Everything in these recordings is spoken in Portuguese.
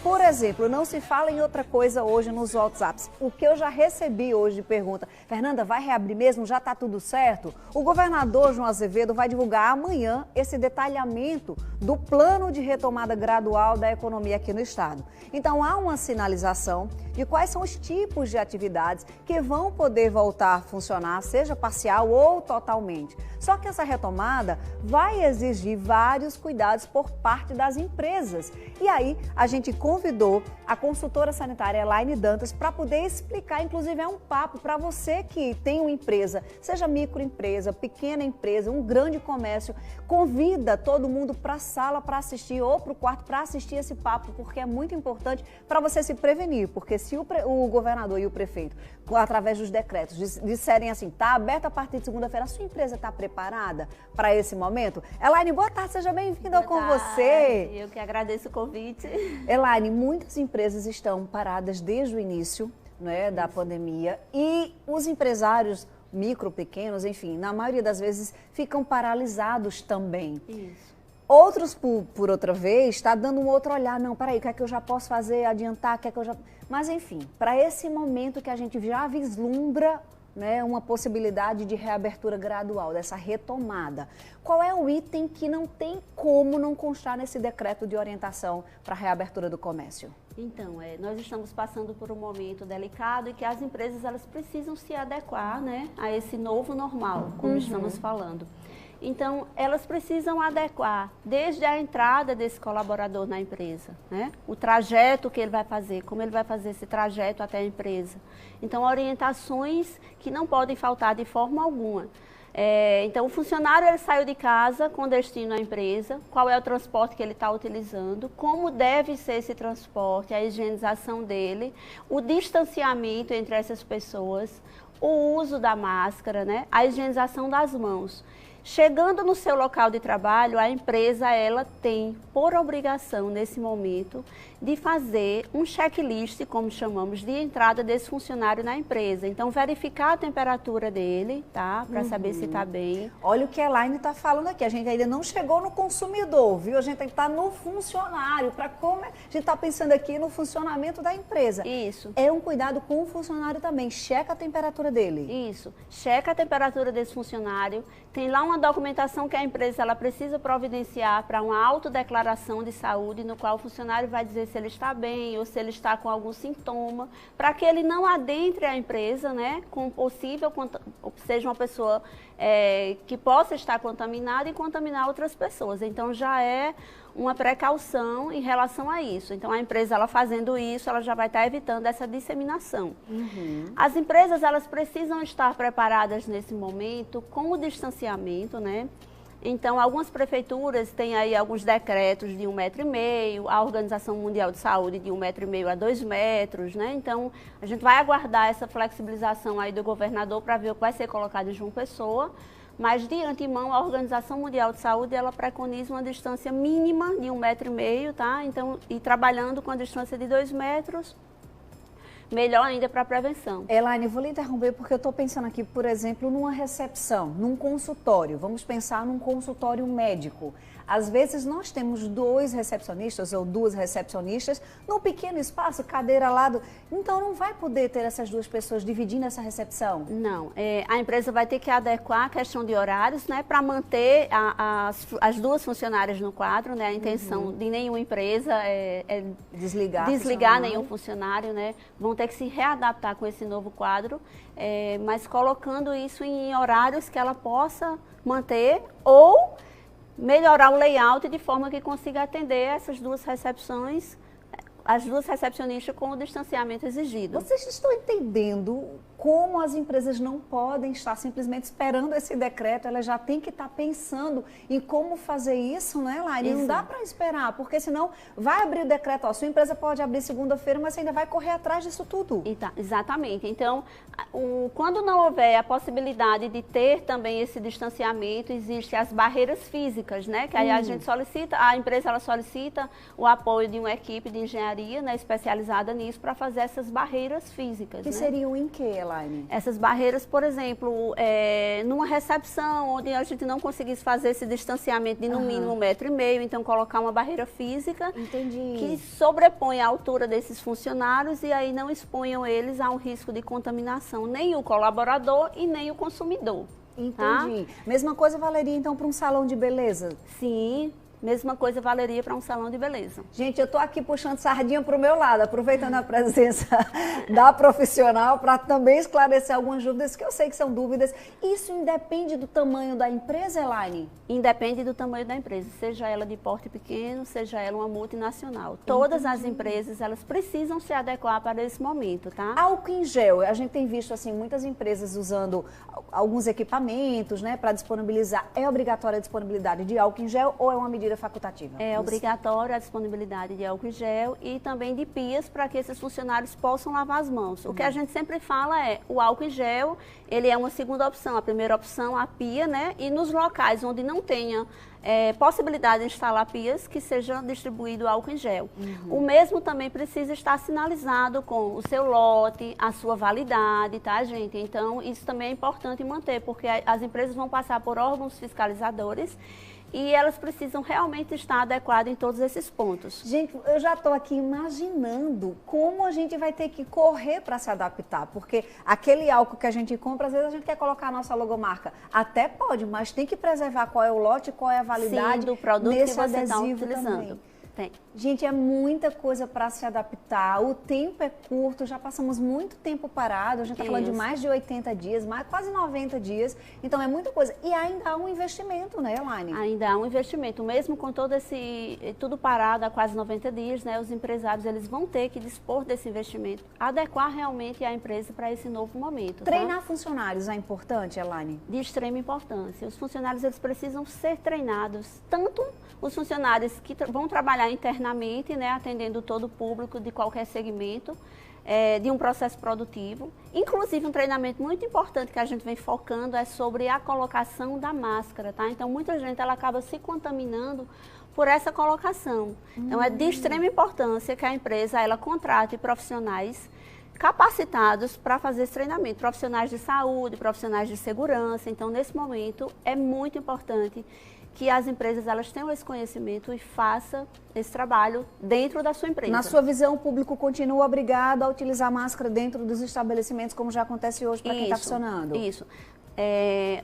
Por exemplo, não se fala em outra coisa hoje nos WhatsApps. O que eu já recebi hoje de pergunta, Fernanda, vai reabrir mesmo? Já está tudo certo? O governador João Azevedo vai divulgar amanhã esse detalhamento do plano de retomada gradual da economia aqui no estado. Então, há uma sinalização de quais são os tipos de atividades que vão poder voltar a funcionar, seja parcial ou totalmente. Só que essa retomada vai exigir vários cuidados por parte das empresas. E aí, a gente convidou a consultora sanitária Elaine Dantas para poder explicar, inclusive é um papo para você que tem uma empresa, seja microempresa, pequena empresa, um grande comércio, convida todo mundo para a sala para assistir ou para o quarto para assistir esse papo, porque é muito importante para você se prevenir, porque se o governador e o prefeito, através dos decretos, disserem assim, está aberto a partir de segunda-feira, a sua empresa está preparada para esse momento? Elaine, boa tarde, seja bem-vinda com você. Eu que agradeço o convite. Elaine, muitas empresas estão paradas desde o início, né, da pandemia e os empresários micro, pequenos, enfim, na maioria das vezes ficam paralisados também. Isso. Outros, por outra vez, está dando um outro olhar. Não, peraí, o que é que eu já posso fazer, adiantar, o que é que eu já... Mas, enfim, para esse momento que a gente já vislumbra, né, uma possibilidade de reabertura gradual, dessa retomada, qual é o item que não tem como não constar nesse decreto de orientação para a reabertura do comércio? Então, nós estamos passando por um momento delicado e que as empresas elas precisam se adequar, né, a esse novo normal, como estamos falando. Então, elas precisam adequar desde a entrada desse colaborador na empresa, né? O trajeto que ele vai fazer, como ele vai fazer esse trajeto até a empresa. Então, orientações que não podem faltar de forma alguma. Então, o funcionário ele saiu de casa com destino à empresa, qual é o transporte que ele está utilizando, como deve ser esse transporte, a higienização dele, o distanciamento entre essas pessoas, o uso da máscara, né? A higienização das mãos. Chegando no seu local de trabalho, a empresa ela tem por obrigação nesse momento de fazer um checklist, como chamamos, de entrada desse funcionário na empresa. Então, verificar a temperatura dele, tá? Para saber se está bem. Olha o que a Elaine está falando aqui, a gente ainda não chegou no consumidor, viu? A gente tem que estar no funcionário, para como a gente está pensando aqui no funcionamento da empresa. Isso. É um cuidado com o funcionário também, checa a temperatura dele. Isso, checa a temperatura desse funcionário, tem lá uma documentação que a empresa ela precisa providenciar para uma autodeclaração de saúde, no qual o funcionário vai dizer se ele está bem ou se ele está com algum sintoma, para que ele não adentre a empresa, né, com possível, seja uma pessoa que possa estar contaminada e contaminar outras pessoas. Então, já é uma precaução em relação a isso. Então, a empresa, ela fazendo isso, ela já vai estar evitando essa disseminação. As empresas, elas precisam estar preparadas nesse momento com o distanciamento, né? Então, algumas prefeituras têm aí alguns decretos de 1,5 metro, a Organização Mundial de Saúde de 1,5 metro a 2 metros, né? Então, a gente vai aguardar essa flexibilização aí do governador para ver o que vai ser colocado em João Pessoa. Mas, de antemão, a Organização Mundial de Saúde, ela preconiza uma distância mínima de 1,5 metro, tá? Então, e trabalhando com a distância de 2 metros, melhor ainda para a prevenção. Elaine, vou lhe interromper porque eu estou pensando aqui, por exemplo, numa recepção, num consultório. Vamos pensar num consultório médico. Às vezes nós temos 2 recepcionistas ou 2 recepcionistas num pequeno espaço, cadeira ao lado. Então não vai poder ter essas 2 pessoas dividindo essa recepção? Não, a empresa vai ter que adequar a questão de horários, né, para manter as 2 funcionárias no quadro, né? A intenção de nenhuma empresa é desligar nenhum funcionário, né? Vão ter que se readaptar com esse novo quadro, mas colocando isso em horários que ela possa manter ou melhorar o layout de forma que consiga atender essas 2 recepções, as 2 recepcionistas com o distanciamento exigido. Vocês estão entendendo como as empresas não podem estar simplesmente esperando esse decreto, elas já têm que estar pensando em como fazer isso, né, Elaine? Não dá para esperar, porque senão vai abrir o decreto, ó, sua empresa pode abrir segunda-feira, mas você ainda vai correr atrás disso tudo. Exatamente. Então, quando não houver a possibilidade de ter também esse distanciamento, existem as barreiras físicas, né? Que aí a gente solicita, a empresa ela solicita o apoio de uma equipe de engenharia, né, especializada nisso, para fazer essas barreiras físicas. Que né? seriam em que, Elaine? Elaine? Essas barreiras, por exemplo, numa recepção onde a gente não conseguisse fazer esse distanciamento de no mínimo 1,5 m, então colocar uma barreira física que sobrepõe a altura desses funcionários e aí não exponham eles a um risco de contaminação, nem o colaborador e nem o consumidor. Entendi. Tá? Mesma coisa valeria então para um salão de beleza? Sim. Mesma coisa valeria para um salão de beleza. Gente, eu estou aqui puxando sardinha para o meu lado, aproveitando a presença da profissional para também esclarecer algumas dúvidas, que eu sei que são dúvidas. Isso independe do tamanho da empresa, Elaine? Independe do tamanho da empresa, seja ela de porte pequeno, seja ela uma multinacional. Todas as empresas, elas precisam se adequar para esse momento, tá? Álcool em gel, a gente tem visto assim muitas empresas usando alguns equipamentos, né, para disponibilizar. É obrigatória a disponibilidade de álcool em gel ou é uma medida facultativa? É obrigatória a disponibilidade de álcool em gel e também de pias para que esses funcionários possam lavar as mãos. O que a gente sempre fala é, o álcool em gel, ele é uma segunda opção. A primeira opção, a pia, né? E nos locais onde não tenha possibilidade de instalar pias, que seja distribuído álcool em gel. O mesmo também precisa estar sinalizado com o seu lote, a sua validade, tá, gente? Então, isso também é importante manter, porque as empresas vão passar por órgãos fiscalizadores e elas precisam realmente estar adequadas em todos esses pontos. Gente, eu já estou aqui imaginando como a gente vai ter que correr para se adaptar, porque aquele álcool que a gente compra, às vezes a gente quer colocar a nossa logomarca. Até pode, mas tem que preservar qual é o lote, qual é a validade do produto nesse que você está adesivo utilizando. Também. Tem. Gente, é muita coisa para se adaptar, o tempo é curto, já passamos muito tempo parado, a gente está falando de mais de 80 dias, quase 90 dias, então é muita coisa. E ainda há um investimento, né, Elaine? Ainda há um investimento, mesmo com todo tudo parado há quase 90 dias, né, os empresários eles vão ter que dispor desse investimento, adequar realmente a empresa para esse novo momento. Treinar funcionários é importante, Elaine? De extrema importância. Os funcionários eles precisam ser treinados, tanto os funcionários que vão trabalhar internamente, né, atendendo todo o público de qualquer segmento, de um processo produtivo. Inclusive, um treinamento muito importante que a gente vem focando é sobre a colocação da máscara, tá? Então, muita gente ela acaba se contaminando por essa colocação. Então, é de extrema importância que a empresa ela contrate profissionais capacitados para fazer esse treinamento, profissionais de saúde, profissionais de segurança. Então, nesse momento, é muito importante que as empresas elas tenham esse conhecimento e façam esse trabalho dentro da sua empresa. Na sua visão, o público continua obrigado a utilizar máscara dentro dos estabelecimentos, como já acontece hoje para quem está funcionando? Isso.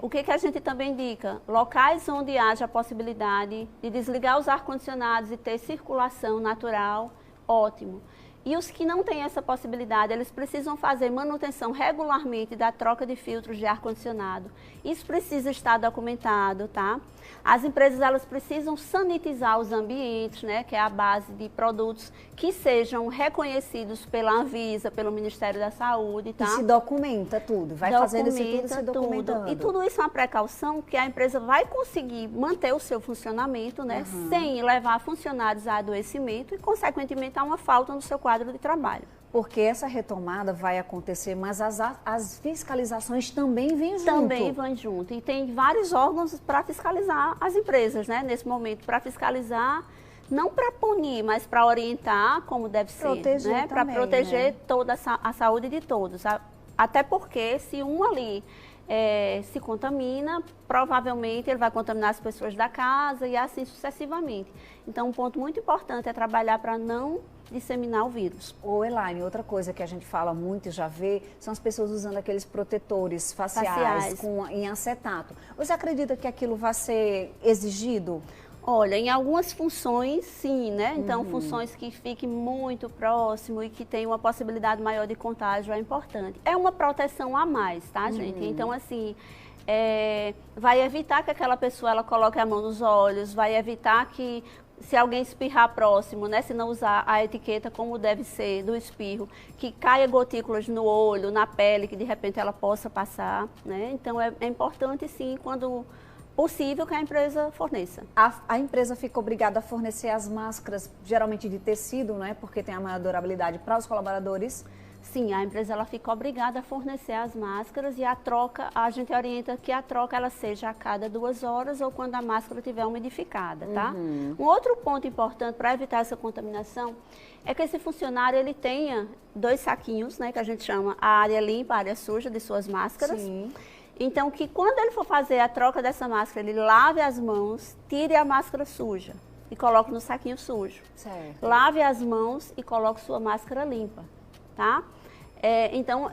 O que a gente também indica? Locais onde haja a possibilidade de desligar os ar-condicionados e ter circulação natural, ótimo. E os que não têm essa possibilidade, eles precisam fazer manutenção regularmente da troca de filtros de ar-condicionado. Isso precisa estar documentado, tá? As empresas, elas precisam sanitizar os ambientes, né? Que é a base de produtos que sejam reconhecidos pela Anvisa, pelo Ministério da Saúde, tá? E se documenta tudo, vai fazendo isso tudo se documentando. E tudo isso é uma precaução que a empresa vai conseguir manter o seu funcionamento, né? Sem levar funcionários a adoecimento e, consequentemente, a uma falta no seu quadro de trabalho. Porque essa retomada vai acontecer, mas as fiscalizações também vêm junto. Também vão junto. E tem vários órgãos para fiscalizar as empresas, né? Nesse momento, para fiscalizar, não para punir, mas para orientar como deve ser, né? Para proteger toda a saúde de todos. Até porque se um ali se contamina, provavelmente ele vai contaminar as pessoas da casa e assim sucessivamente. Então, um ponto muito importante é trabalhar para não disseminar o vírus. Ô, Elaine, outra coisa que a gente fala muito e já vê são as pessoas usando aqueles protetores faciais. Em acetato. Você acredita que aquilo vai ser exigido? Olha, em algumas funções, sim, né? Então, funções que fiquem muito próximo e que tenham uma possibilidade maior de contágio é importante. É uma proteção a mais, tá, gente? Então, assim, vai evitar que aquela pessoa ela coloque a mão nos olhos, vai evitar que, se alguém espirrar próximo, né, se não usar a etiqueta como deve ser do espirro, que caia gotículas no olho, na pele, que de repente ela possa passar, né? Então, é importante, sim, quando possível que a empresa forneça. A empresa fica obrigada a fornecer as máscaras, geralmente de tecido, né? Porque tem a maior durabilidade para os colaboradores. Sim, a empresa ela fica obrigada a fornecer as máscaras e a troca, a gente orienta que a troca ela seja a cada 2 horas ou quando a máscara estiver umidificada, tá? Um outro ponto importante para evitar essa contaminação é que esse funcionário ele tenha 2 saquinhos, né, que a gente chama a área limpa, a área suja de suas máscaras. Sim. Então, que quando ele for fazer a troca dessa máscara, ele lave as mãos, tire a máscara suja e coloque no saquinho sujo. Certo. Lave as mãos e coloque sua máscara limpa, tá? Então,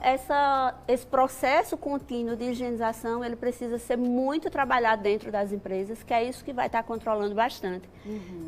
esse processo contínuo de higienização, ele precisa ser muito trabalhado dentro das empresas, que é isso que vai estar controlando bastante.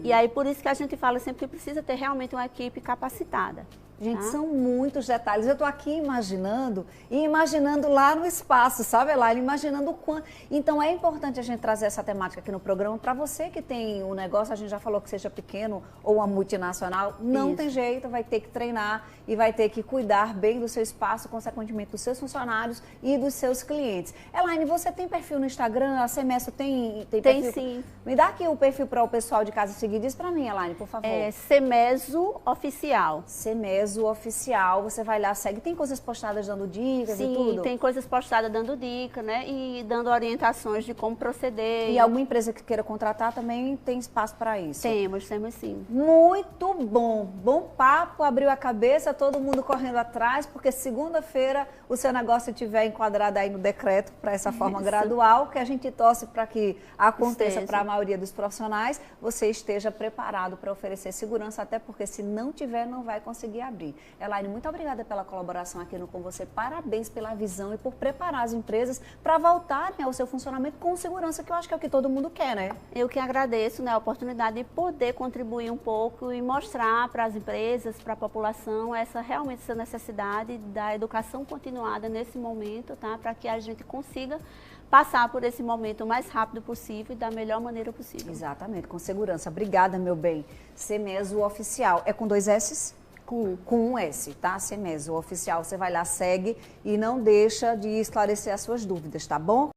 E aí, por isso que a gente fala sempre que precisa ter realmente uma equipe capacitada. Gente, são muitos detalhes. Eu estou aqui imaginando e imaginando lá no espaço, sabe, Elaine? Imaginando o quanto. Então, é importante a gente trazer essa temática aqui no programa. Para você que tem um negócio, a gente já falou que seja pequeno ou uma multinacional, não tem jeito, vai ter que treinar e vai ter que cuidar bem do seu espaço, consequentemente dos seus funcionários e dos seus clientes. Elaine, você tem perfil no Instagram? A Semeso tem perfil? Tem sim. Me dá aqui o perfil para o pessoal de casa seguir. Diz para mim, Elaine, por favor. Semeso Oficial. Semeso Oficial, você vai lá, segue. Tem coisas postadas dando dicas e tudo? Sim, tem coisas postadas dando dica, né? E dando orientações de como proceder. E alguma empresa que queira contratar também tem espaço para isso? Temos sim. Muito bom. Bom papo, abriu a cabeça, todo mundo correndo atrás, porque segunda-feira o seu negócio estiver enquadrado aí no decreto para essa forma gradual, que a gente torce para que aconteça para a maioria dos profissionais, você esteja preparado para oferecer segurança, até porque se não tiver, não vai conseguir abrir. Elaine, muito obrigada pela colaboração aqui no Com Você. Parabéns pela visão e por preparar as empresas para voltarem ao seu funcionamento com segurança, que eu acho que é o que todo mundo quer, né? Eu que agradeço, né, a oportunidade de poder contribuir um pouco e mostrar para as empresas, para a população, realmente essa necessidade da educação continuada nesse momento, tá? Para que a gente consiga passar por esse momento o mais rápido possível e da melhor maneira possível. Exatamente, com segurança. Obrigada, meu bem. Semeso Oficial. É com 2 S's? Com um S, tá? Semeso Oficial. Você vai lá, segue e não deixa de esclarecer as suas dúvidas, tá bom?